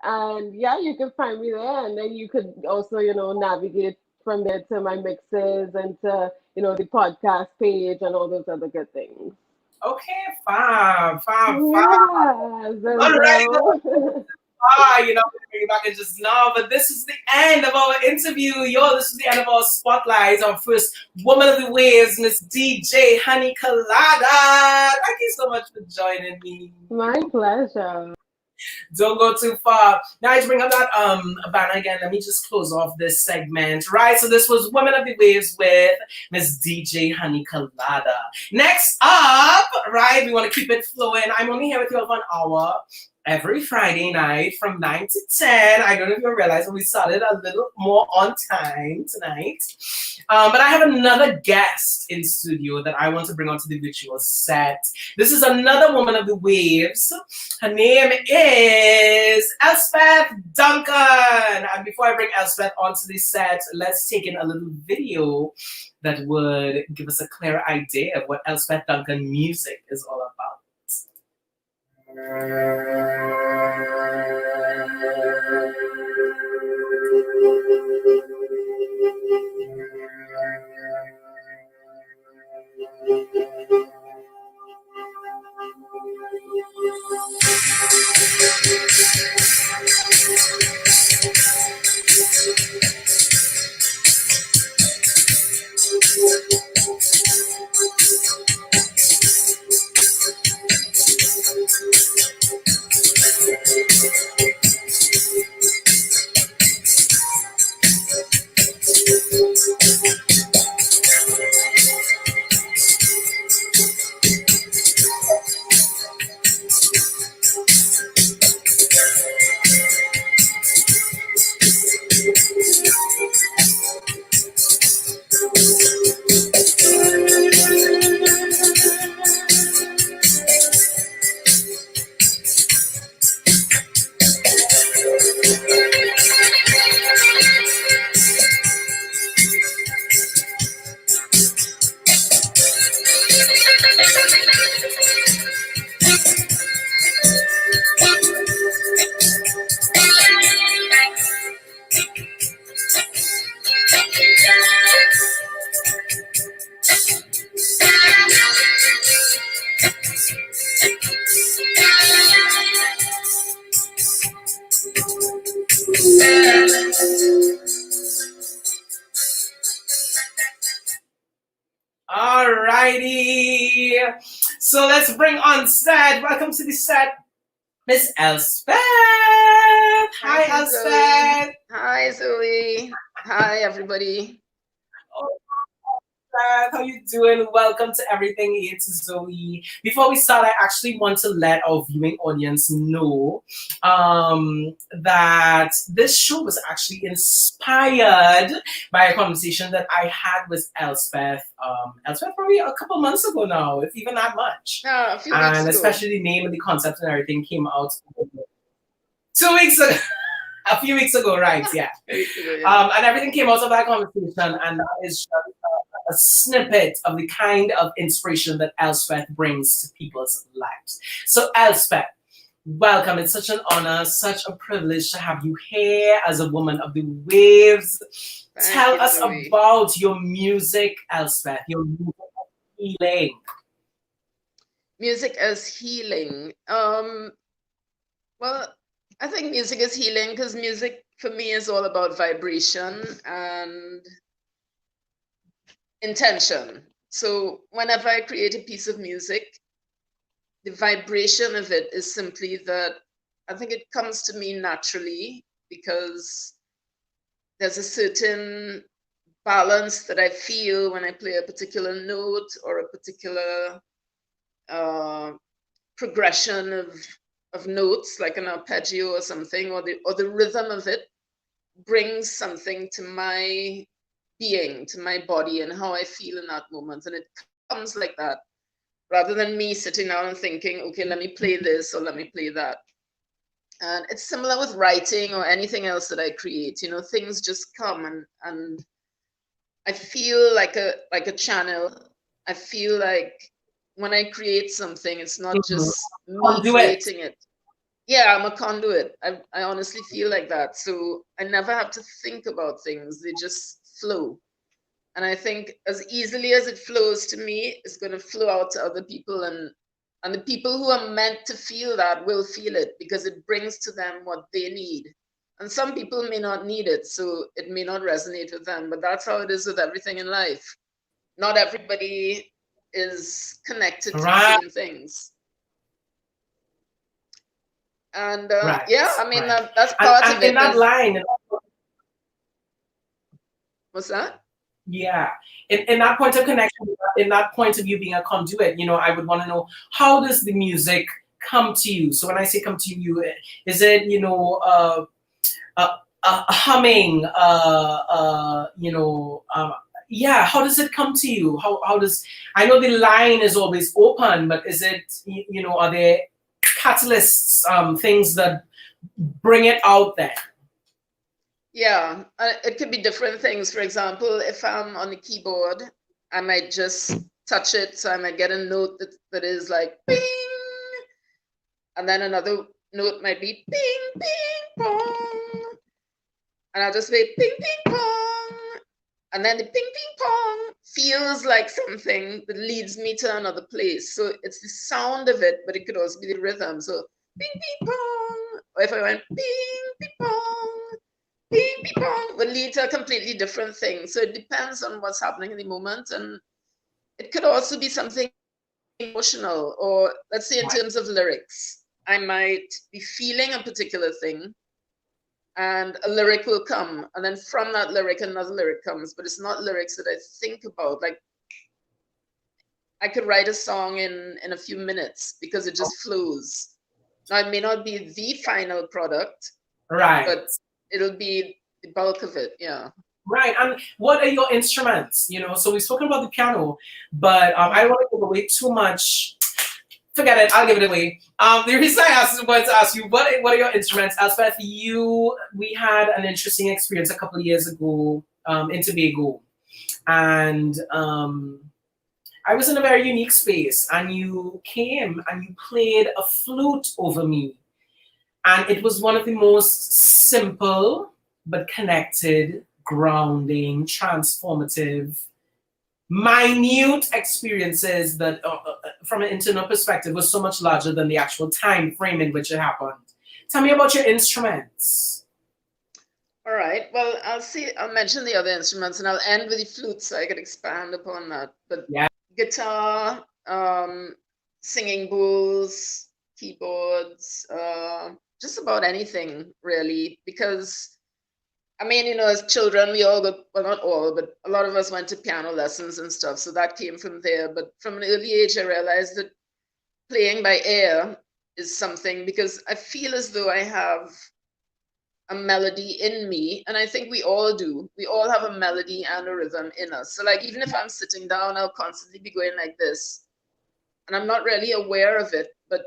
Speaker 8: And yeah, you can find me there. And then you could also, navigate from there to my mixes and to, the podcast page and all those other good things.
Speaker 1: Okay, fine.
Speaker 8: Yeah,
Speaker 1: All right. Bring it back in just now. But this is the end of our interview. This is the end of our spotlight. Our first woman of the waves, Miss DJ Honey Colada. Thank you so much for joining me.
Speaker 8: My pleasure.
Speaker 1: Don't go too far. Now to bring up that banner again, let me just close off this segment. Right, so this was Women of the Waves with Miss DJ Honey Colada. Next up, right, we want to keep it flowing. I'm only here with you for an hour every Friday night from 9 to 10. I don't know if you realize we started a little more on time tonight. But I have another guest in studio that I want to bring onto the virtual set. This is another woman of the waves. Her name is Elspeth Duncan. And before I bring Elspeth onto the set, let's take in a little video that would give us a clearer idea of what Elspeth Duncan music is all about. Alrighty. So let's bring on set. Welcome to the set, Miss Elspeth. Hi, Elspeth.
Speaker 9: Hi, Zoe. Hi, everybody.
Speaker 1: Oh, how you doing? Welcome to Everything. It's Zoe. Before we start, I actually want to let our viewing audience know that this show was actually inspired by a conversation that I had with Elspeth. Elspeth probably a couple months ago now, if even that much.
Speaker 9: A few weeks
Speaker 1: and
Speaker 9: ago.
Speaker 1: Especially the name and the concept and everything came out 2 weeks ago. A few weeks ago, right? Yeah. And everything came out of that conversation, and that is just a snippet of the kind of inspiration that Elspeth brings to people's lives. So, Elspeth, welcome. It's such an honor, such a privilege to have you here as a woman of the waves. Tell us about your music, Elspeth. Your music healing?
Speaker 9: Music as healing. Well, I think music is healing because music for me is all about vibration and intention. So whenever I create a piece of music, the vibration of it is simply that I think it comes to me naturally because there's a certain balance that I feel when I play a particular note or a particular progression of notes, like an arpeggio or something, or the rhythm of it brings something to my being, to my body, and how I feel in that moment. And it comes like that, rather than me sitting down and thinking, okay, let me play this or let me play that. And it's similar with writing or anything else that I create. You know, things just come, and I feel like a channel. I feel like when I create something, it's not just me creating it. Yeah, I'm a conduit. I honestly feel like that. So I never have to think about things. They just flow. And I think as easily as it flows to me, it's going to flow out to other people. And the people who are meant to feel that will feel it because it brings to them what they need. And some people may not need it, so it may not resonate with them. But that's how it is with everything in life. Not everybody is connected to the same things. And yeah, I mean, that's part of it.
Speaker 1: In that line.
Speaker 9: What's that?
Speaker 1: Yeah, in that point of connection, in that point of you being a conduit, you know, I would want to know, how does the music come to you? So when I say come to you, is it, you know, humming, you know, yeah, how does it come to you? How does, I know the line is always open, but is it, you know, are there catalysts, things that bring it out there?
Speaker 9: Yeah, it could be different things. For example, if I'm on the keyboard, I might just touch it. So I might get a note that is like bing, and then another note might be bing, bing, pong. And I'll just say ping, ping, pong. And then the ping, ping, pong feels like something that leads me to another place. So it's the sound of it, but it could also be the rhythm. So ping, ping, pong. Or if I went ping, ping, pong, ping, ping, pong, would lead to a completely different thing. So it depends on what's happening in the moment. And it could also be something emotional, or let's say in terms of lyrics, I might be feeling a particular thing and a lyric will come, and then from that lyric another lyric comes, but it's not lyrics that I think about. Like I could write a song in a few minutes because it just flows. Now it may not be the final product,
Speaker 1: right,
Speaker 9: but it'll be the bulk of it. Yeah.
Speaker 1: Right. And what are your instruments? You know, so we've spoken about the piano, but I don't want to give away too much. Forget it. I'll give it away. The reason I wanted to ask you, what are your instruments? Elspeth, we had an interesting experience a couple of years ago in Tobago. And I was in a very unique space, and you came and you played a flute over me. And it was one of the most simple but connected, grounding, transformative, minute experiences that from an internal perspective was so much larger than the actual time frame in which it happened. Tell me about your instruments.
Speaker 9: All right, well, I'll mention the other instruments and I'll end with the flute so I could expand upon that. But yeah, guitar, singing bowls, keyboards, just about anything really, because I mean, you know, as children, we all got, well, not all, but a lot of us went to piano lessons and stuff. So that came from there. But from an early age, I realized that playing by ear is something, because I feel as though I have a melody in me. And I think we all do. We all have a melody and a rhythm in us. So like, even if I'm sitting down, I'll constantly be going like this. And I'm not really aware of it. But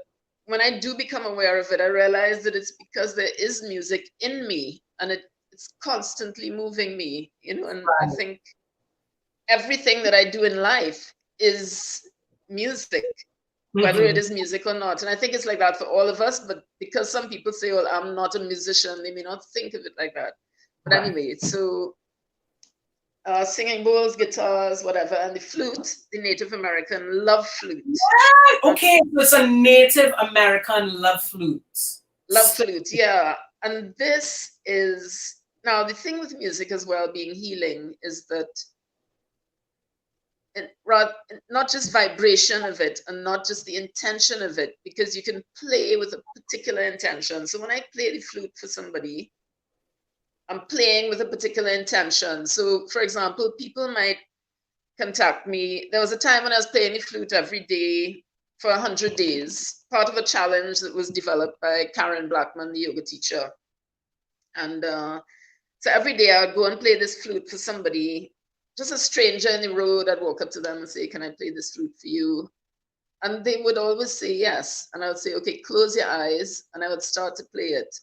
Speaker 9: when I do become aware of it, I realize that it's because there is music in me, and it's constantly moving me, you know, and I think everything that I do in life is music, whether it is music or not. And I think it's like that for all of us, but because some people say, well, I'm not a musician, they may not think of it like that. But anyway, so singing bowls, guitars, whatever, and the flute, the Native American love flute.
Speaker 1: Yeah, okay, so it's a Native American love flute.
Speaker 9: Love flute, yeah. And this is, now the thing with music as well being healing is that not just vibration of it and not just the intention of it, because you can play with a particular intention. So when I play the flute for somebody, I'm playing with a particular intention. So for example, people might contact me. There was a time when I was playing the flute every day for 100 days, part of a challenge that was developed by Karen Blackman, the yoga teacher. And so every day I would go and play this flute for somebody, just a stranger in the road. I'd walk up to them and say, can I play this flute for you? And they would always say yes. And I would say, okay, close your eyes. And I would start to play it.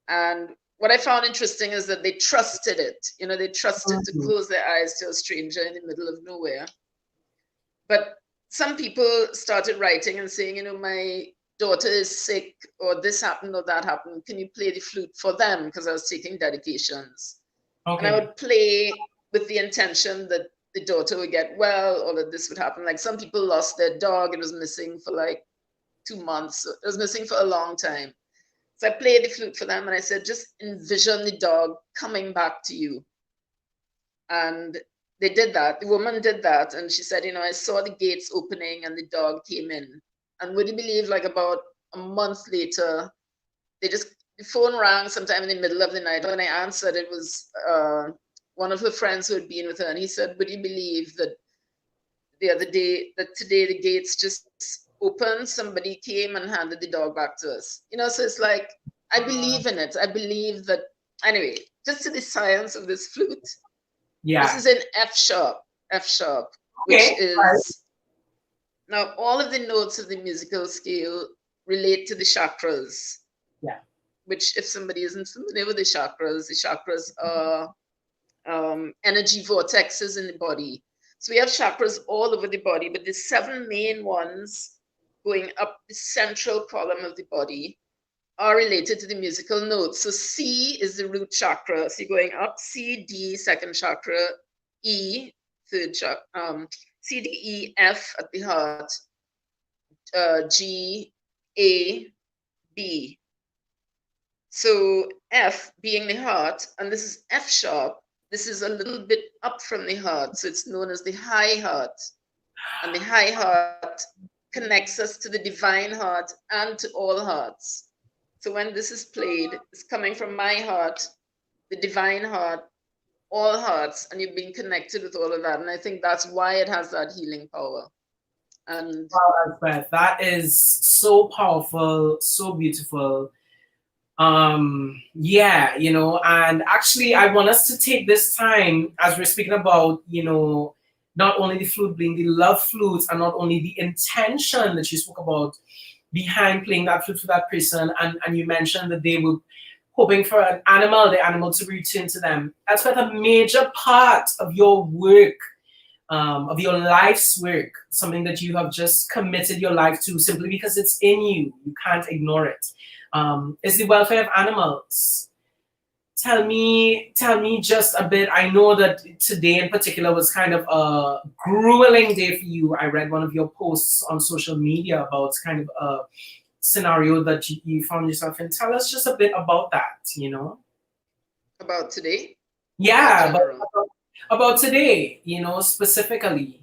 Speaker 9: And what I found interesting is that they trusted it. You know, they trusted to close their eyes to a stranger in the middle of nowhere. But some people started writing and saying, you know, my daughter is sick, or this happened or that happened. Can you play the flute for them? Because I was taking dedications. Okay. And I would play with the intention that the daughter would get well, or that this would happen. Like some people lost their dog. It was missing for like 2 months. It was missing for a long time. So I played the flute for them and I said, just envision the dog coming back to you. And they did that. The woman did that. And she said, you know, I saw the gates opening and the dog came in. And would you believe, like about a month later, the phone rang sometime in the middle of the night. When I answered, it was one of her friends who had been with her. And he said, would you believe that the other day, that today the gates just opened, somebody came and handed the dog back to us. You know, so it's like, I believe in it. I believe that, anyway, just to the science of this flute. Yeah. This is in F sharp, which is, now all of the notes of the musical scale relate to the chakras. Yeah. Which, if somebody isn't familiar with the chakras are energy vortexes in the body. So we have chakras all over the body, but the 7 main ones going up the central column of the body are related to the musical notes. So C is the root chakra. So you're going up C, D, second chakra, E, third chakra, C, D, E, F at the heart, G, A, B. So F being the heart, and this is F sharp. This is a little bit up from the heart. So it's known as the high heart. And the high heart connects us to the divine heart and to all hearts. So when this is played, it's coming from my heart, the divine heart, all hearts, and you've been connected with all of that. And I think that's why it has that healing power. And
Speaker 1: wow, Elspeth, that is so powerful, so beautiful. Yeah, you know, and actually I want us to take this time as we're speaking about, you know, not only the flute being the love flute, and not only the intention that you spoke about behind playing that flute for that person, and you mentioned that they were hoping for the animal to return to them. That's what a major part of your work, of your life's work, something that you have just committed your life to simply because it's in you. You can't ignore it. Is the welfare of animals. Tell me just a bit. I know that today in particular was kind of a grueling day for you. I read one of your posts on social media about kind of a scenario that you found yourself in. Tell us just a bit about that, you know?
Speaker 9: About today?
Speaker 1: Yeah, about today, you know, specifically.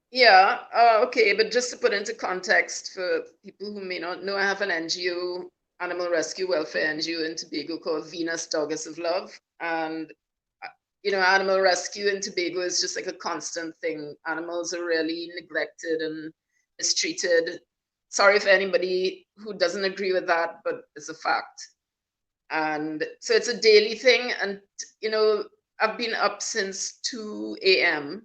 Speaker 9: Yeah, okay, but just to put into context for people who may not know, I have an NGO, animal rescue welfare NGO in Tobago called Venus Doggess of Love. And, you know, animal rescue in Tobago is just like a constant thing. Animals are really neglected and mistreated. Sorry for anybody who doesn't agree with that, but it's a fact. And so it's a daily thing. And, you know, I've been up since 2 a.m.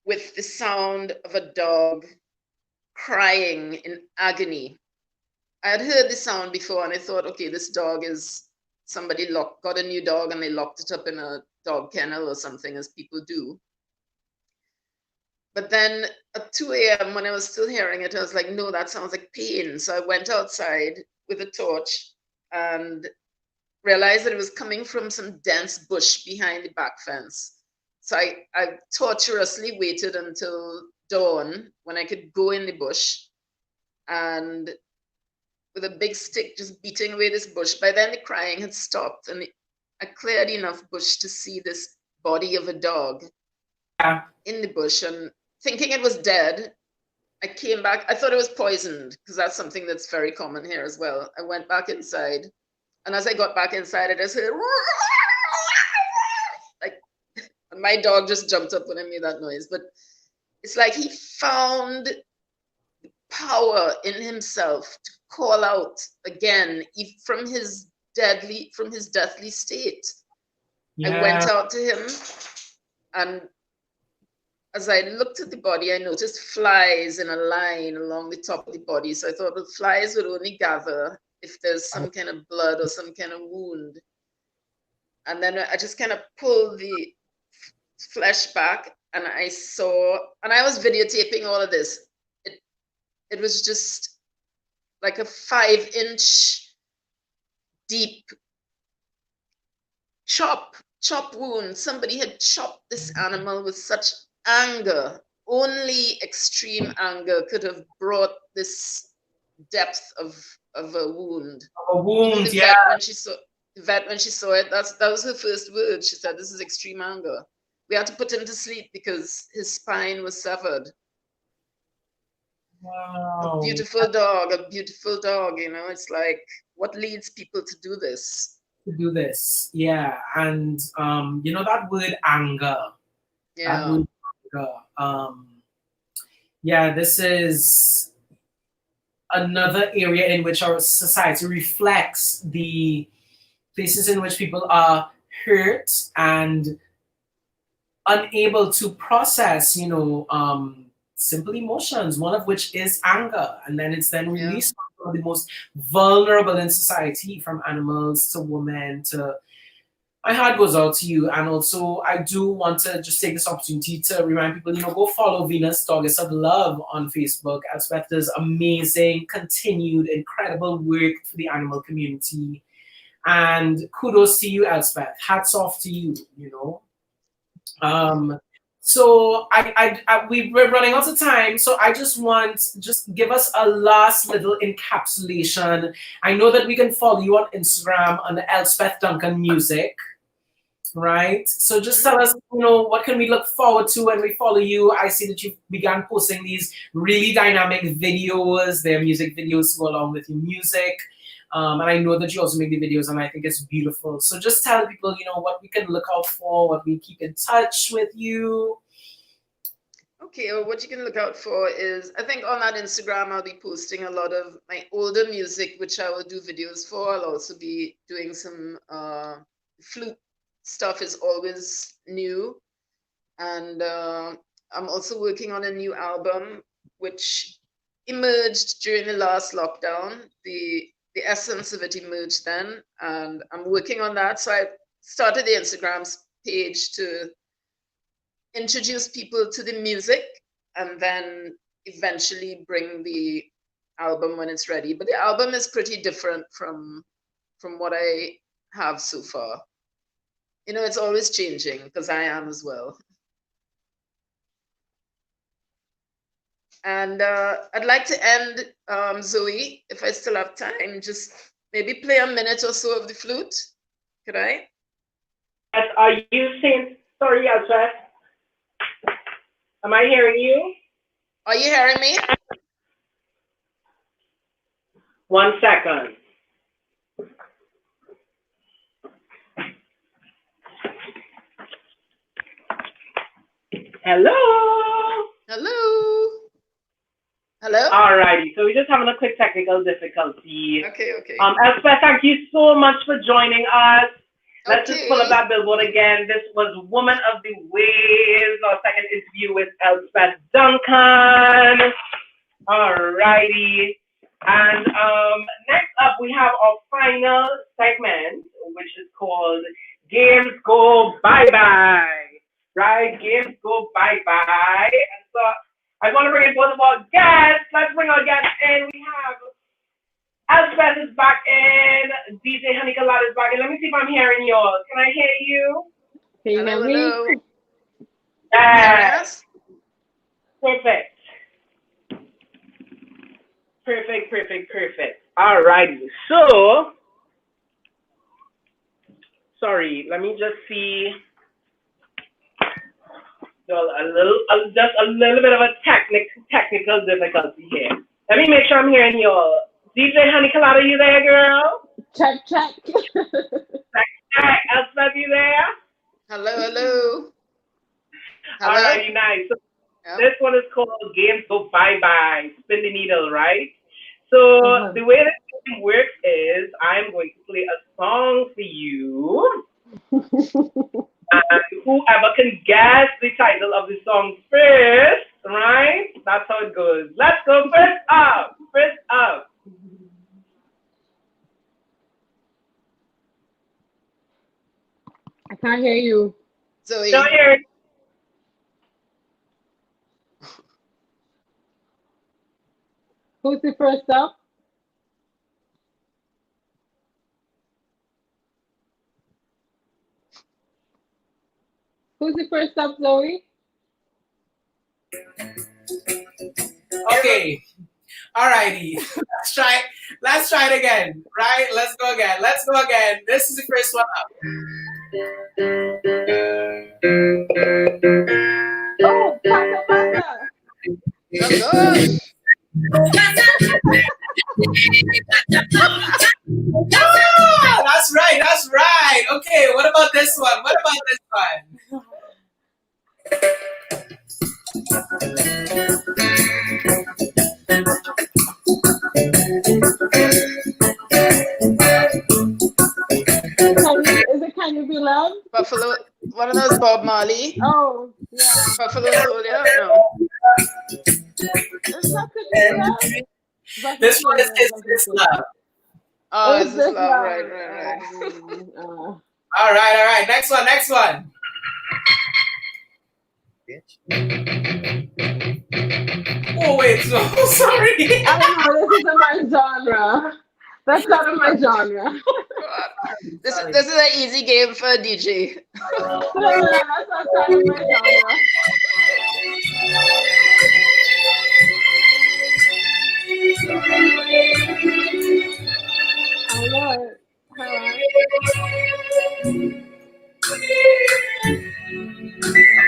Speaker 9: with the sound of a dog crying in agony. I had heard the sound before and I thought, okay, this dog is, somebody got a new dog and they locked it up in a dog kennel or something, as people do. But then at 2 a.m. when I was still hearing it, I was like, no, that sounds like pain. So I went outside with a torch and realized that it was coming from some dense bush behind the back fence. So I tortuously waited until dawn when I could go in the bush and with a big stick just beating away this bush. By then the crying had stopped and I cleared enough bush to see this body of a dog in the bush, and thinking it was dead, I came back. I thought it was poisoned because that's something that's very common here as well. I went back inside, and as I got back inside, I just heard like, and my dog just jumped up when I made that noise. But it's like he found power in himself to call out again from his deathly state. I went out to him, and as I looked at the body, I noticed flies in a line along the top of the body. So I thought, well, flies would only gather if there's some kind of blood or some kind of wound. And then I just kind of pulled the flesh back, and I saw, and I was videotaping all of this. It was just like a 5-inch deep chop wound. Somebody had chopped this animal with such anger. Only extreme anger could have brought this depth of a wound.
Speaker 1: A wound,
Speaker 9: the vet, when she saw it, that was her first word. She said, "This is extreme anger." We had to put him to sleep because his spine was severed.
Speaker 1: Wow.
Speaker 9: A beautiful dog, you know. It's like, what leads people to do this?
Speaker 1: Yeah. And you know, that word anger.
Speaker 9: Yeah.
Speaker 1: That word anger. Yeah, this is another area in which our society reflects the places in which people are hurt and unable to process, you know, simple emotions, one of which is anger. And then it's then released on the most vulnerable in society, from animals to women to... My heart goes out to you. And also, I do want to just take this opportunity to remind people, you know, go follow Venus Goddess of Love on Facebook. Elspeth does amazing, continued, incredible work for the animal community. And kudos to you, Elspeth. Hats off to you, you know. So we're running out of time. So I just give us a last little encapsulation. I know that we can follow you on Instagram on the Elspeth Duncan Music, right? So just tell us, you know, what can we look forward to when we follow you? I see that you began posting these really dynamic videos. They're music videos to go along with your music. And I know that you also make the videos, and I think it's beautiful. So just tell people, you know, what we can look out for, what we keep in touch with you.
Speaker 9: Okay, well, what you can look out for is, I think on that Instagram, I'll be posting a lot of my older music, which I will do videos for. I'll also be doing some flute stuff is always new. And I'm also working on a new album, which emerged during the last lockdown. The essence of it emerged then, and I'm working on that. So I started the Instagram page to introduce people to the music, and then eventually bring the album when it's ready. But the album is pretty different from what I have so far. You know, it's always changing, because I am as well. And I'd like to end, Zoe, if I still have time, just maybe play a minute or so of the flute. Could I?
Speaker 10: Yes, are you saying, sorry, Elspeth? Am I hearing you?
Speaker 9: Are you hearing me?
Speaker 10: 1 second. Hello?
Speaker 9: Hello? Hello?
Speaker 10: Alrighty, so we're just having a quick technical difficulty.
Speaker 9: Okay.
Speaker 10: Elspeth, thank you so much for joining us. Let's just pull up that billboard again. This was Woman of the Waves, our second interview with Elspeth Duncan. Alrighty. And next up, we have our final segment, which is called Games Go Bye-Bye. Right? Games Go Bye-Bye. And so I want to bring in both of our guests. Let's bring our guests in. We have Elspeth is back in. DJ Honey Colada is back in. Let me see if I'm hearing y'all. Can I hear you?
Speaker 8: Can you hear me?
Speaker 10: Yes. Perfect. Perfect. All righty. So, sorry, let me just see. Just a little bit of a technical difficulty here. Let me make sure I'm hearing y'all. DJ Honey Colada, you there, girl?
Speaker 8: Check.
Speaker 10: Elspeth, you there?
Speaker 9: Hello.
Speaker 10: All righty, nice. So this one is called Games Go Bye Bye, Spin the Needle, right? So the way this game works is I'm going to play a song for you. And whoever can guess the title of the song first, right? That's how it goes. Let's go first up.
Speaker 8: I can't hear you.
Speaker 9: Zoe.
Speaker 10: Don't hear it.
Speaker 8: Who's the first up? Who's the first up, Zoe?
Speaker 1: Okay. Alrighty. Let's try it again. Right? Let's go again. This is the first one up.
Speaker 8: Oh, Pata.
Speaker 1: Oh, that's right. Okay, what about this one?
Speaker 8: Is it Can You Be Loved?
Speaker 9: Buffalo, one of those Bob Marley.
Speaker 8: Oh, yeah.
Speaker 9: Buffalo Soldier? No.
Speaker 8: Is that Can You Be Loved?
Speaker 1: This one is This Love.
Speaker 9: Oh, Is This Love? Right.
Speaker 1: All right. Next one. Oh wait, so sorry.
Speaker 8: I don't know. This isn't my genre. That's not in my genre.
Speaker 9: This is an easy game for a DJ.
Speaker 8: That's not in my genre. I know it.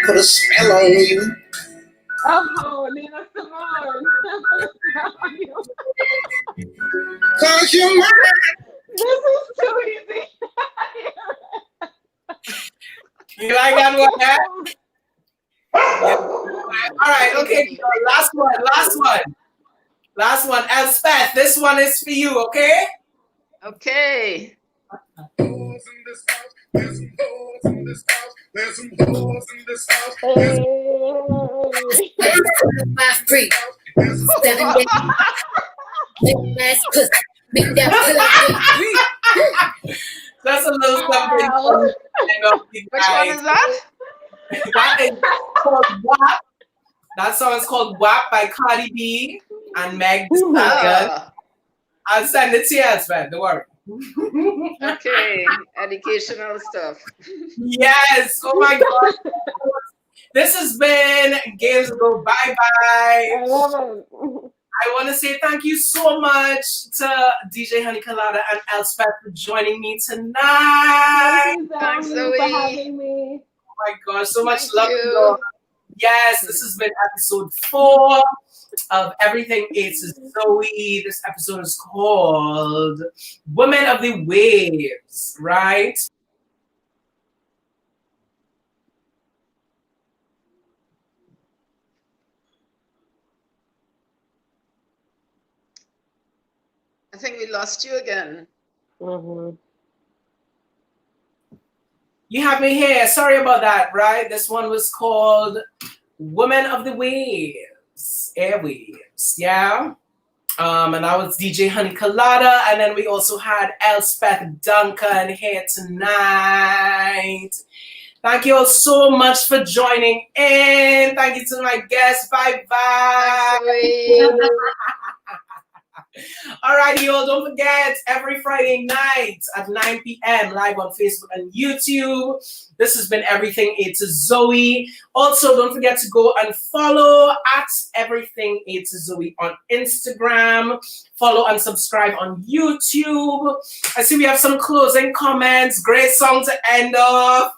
Speaker 6: Put a spell on you.
Speaker 8: Oh, Nina Simone.
Speaker 6: Cause you're mine.
Speaker 8: This is too easy.
Speaker 1: You like that one? Yeah. All right, okay. Last one. Elspeth, this one is for you, okay?
Speaker 9: Okay.
Speaker 2: There's some hoes in this house.
Speaker 1: That's a little something.
Speaker 9: Which one is that?
Speaker 1: That is called WAP. That song is called WAP by Cardi B and Meg Thee Stallion. I'll send it to you, Elspeth. Don't worry.
Speaker 9: Okay, educational stuff.
Speaker 1: Yes. Oh my God. This has been Games Go Bye Bye.
Speaker 8: I love it.
Speaker 1: I want to say thank you so much to DJ Honey Colada and Elspeth for joining me tonight.
Speaker 9: Thanks, Zoe.
Speaker 8: For having me.
Speaker 1: Oh my gosh, so much love to you. Yes, this has been episode 4 of Everything It's Zoe. This episode is called Women of the Waves, right?
Speaker 9: I think we lost you again.
Speaker 8: Mm-hmm.
Speaker 1: You have me here. Sorry about that, right? This one was called Women of the Waves, Airwaves, yeah? And that was DJ Honey Colada, and then we also had Elspeth Duncan here tonight. Thank you all so much for joining in. Thank you to my guests. Bye-bye. Alrighty, y'all. Don't forget, every Friday night at 9 p.m. live on Facebook and YouTube. This has been Everything A to Zoe. Also, don't forget to go and follow at Everything A to Zoe on Instagram. Follow and subscribe on YouTube. I see we have some closing comments. Great song to end off.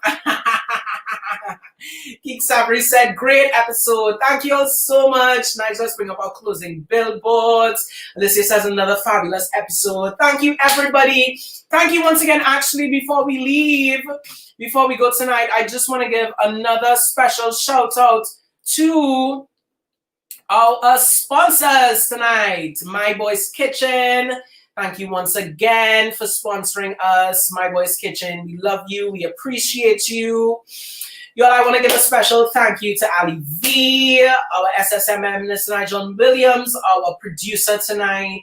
Speaker 1: Geek Sabri said, great episode. Thank you all so much. Nice, let's bring up our closing billboards. Alicia says, another fabulous episode. Thank you, everybody. Thank you once again. Actually, before we leave, before we go tonight, I just want to give another special shout out to our sponsors tonight. My Boy's Kitchen. Thank you once again for sponsoring us. My Boy's Kitchen. We love you. We appreciate you. Y'all, I want to give a special thank you to Ali V, our SSMM listener, John Williams, our producer tonight,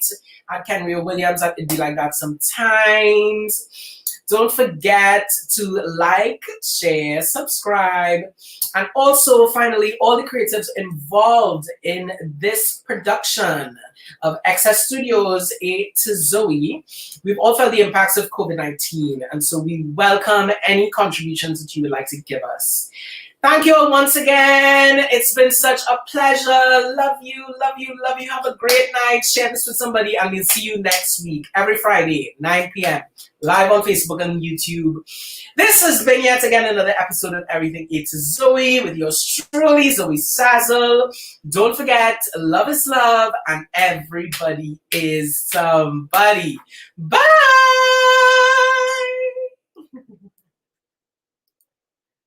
Speaker 1: and Kenria Williams. It'd be like that sometimes. Don't forget to like, share, subscribe, and also, finally, all the creatives involved in this production of Excess Studios A to Zoe. We've all felt the impacts of COVID-19, and so we welcome any contributions that you would like to give us. Thank you all once again. It's been such a pleasure. Love you, love you, love you. Have a great night. Share this with somebody, and we'll see you next week, every Friday, 9 p.m., live on Facebook and YouTube. This has been yet again another episode of Everything A to Zoe with yours truly, Zoe Sazzle. Don't forget, love is love, and everybody is somebody. Bye!